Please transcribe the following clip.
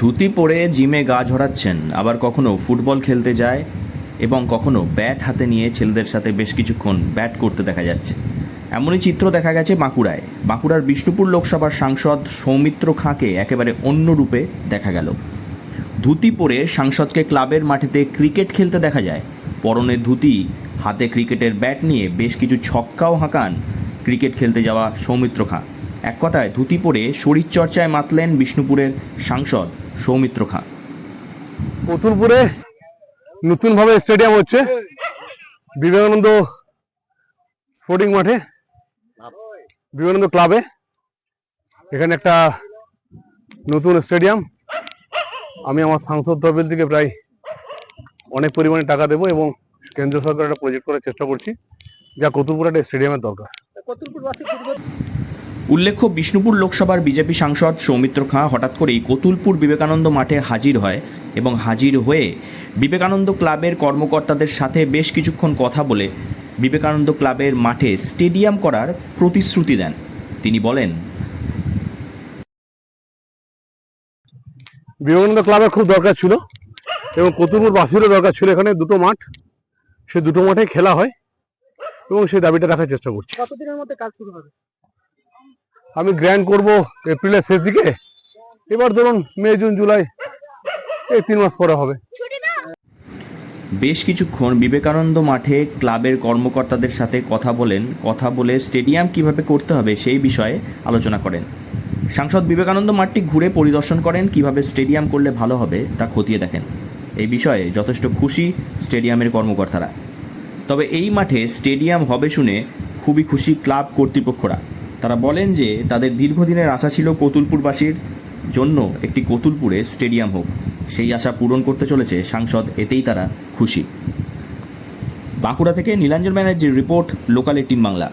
ধুতি পরে জিমে গা ঝরাচ্ছেন, আবার কখনো ফুটবল খেলতে যায় এবং কখনো ব্যাট হাতে নিয়ে ছেলেদের সাথে বেশ কিছুক্ষণ ব্যাট করতে দেখা যাচ্ছে। এমনই চিত্র দেখা গেছে বাঁকুড়ায়। বাঁকুড়ার বিষ্ণুপুর লোকসভার সাংসদ সৌমিত্র খাঁকে একেবারে অন্য রূপে দেখা গেল। ধুতি পরে সাংসদকে ক্লাবের মাঠেতে ক্রিকেট খেলতে দেখা যায়। পরনে ধুতি, হাতে ক্রিকেটের ব্যাট নিয়ে বেশ কিছু ছক্কাও হাঁকান ক্রিকেট খেলতে যাওয়া সৌমিত্র খাঁ। এক কথায় ধুতি পরে শরীরচর্চায় মাতলেন বিষ্ণুপুরের সাংসদ সৌমিত্র খাঁ। কতুলপুরে নতুনভাবে স্টেডিয়াম হচ্ছে বিবেকানন্দ স্পোর্টিং মাঠে, বিবেকানন্দ ক্লাবে। এখানে একটা নতুন স্টেডিয়াম আমি আমার সাংসদ তরফের দিকে প্রায় অনেক পরিমাণে টাকা দেবো এবং কেন্দ্র সরকার একটা প্রজেক্ট করার চেষ্টা করছি, যা কতুলপুরে একটা স্টেডিয়ামের দরকার। উল্লেখ্য, বিষ্ণুপুর লোকসভার বিজেপি সাংসদ সৌমিত্র খাঁ হঠাৎ করেই কতুলপুর বিবেকানন্দ মাঠে হাজির হয় এবং হাজির হয়ে বিবেকানন্দ ক্লাবের কর্মকর্তাদের সাথে বেশ কিছুক্ষণ কথা বলে বিবেকানন্দ ক্লাবের মাঠে স্টেডিয়াম করার প্রতিশ্রুতি দেন। তিনি বলেন, বিবেকানন্দ ক্লাবের খুব দরকার ছিল এবং কতুলপুর বাসীরও দরকার ছিল। এখানে দুটো মাঠ, সে দুটো মাঠে খেলা হয় এবং সেই দাবিটা রাখার চেষ্টা করছি। কতদিনের মধ্যে কাজ শুরু হবে? আমি গ্র্যান্ড করব এপ্রিলের শেষ দিকে, এবার ধরুন মে, জুন, জুলাই, এই 3 মাস পরে হবে। বেশ কিছুক্ষণ বিবেকানন্দ মাঠে ক্লাবের কর্মকর্তাদের সাথে কথা বলে স্টেডিয়াম কিভাবে করতে হবে সেই বিষয়ে আলোচনা করেন। সাংসদ বিবেকানন্দ মাঠটি ঘুরে পরিদর্শন করেন, কিভাবে স্টেডিয়াম করলে ভালো হবে তা খতিয়ে দেখেন। এই বিষয়ে যথেষ্ট খুশি স্টেডিয়ামের কর্মকর্তারা। তবে এই মাঠে স্টেডিয়াম হবে শুনে খুবই খুশি ক্লাব কর্তৃপক্ষরা। তারা বলেন যে তাদের দীর্ঘদিনের আশা ছিল কতুলপুরবাসীর জন্য একটি কতুলপুরে স্টেডিয়াম হোক। সেই আশা পূরণ করতে চলেছে সাংসদ, এতেই তারা খুশি। বাঁকুড়া থেকে নীলাঞ্জন ব্যানার্জির রিপোর্ট, লোকাল 18 বাংলা।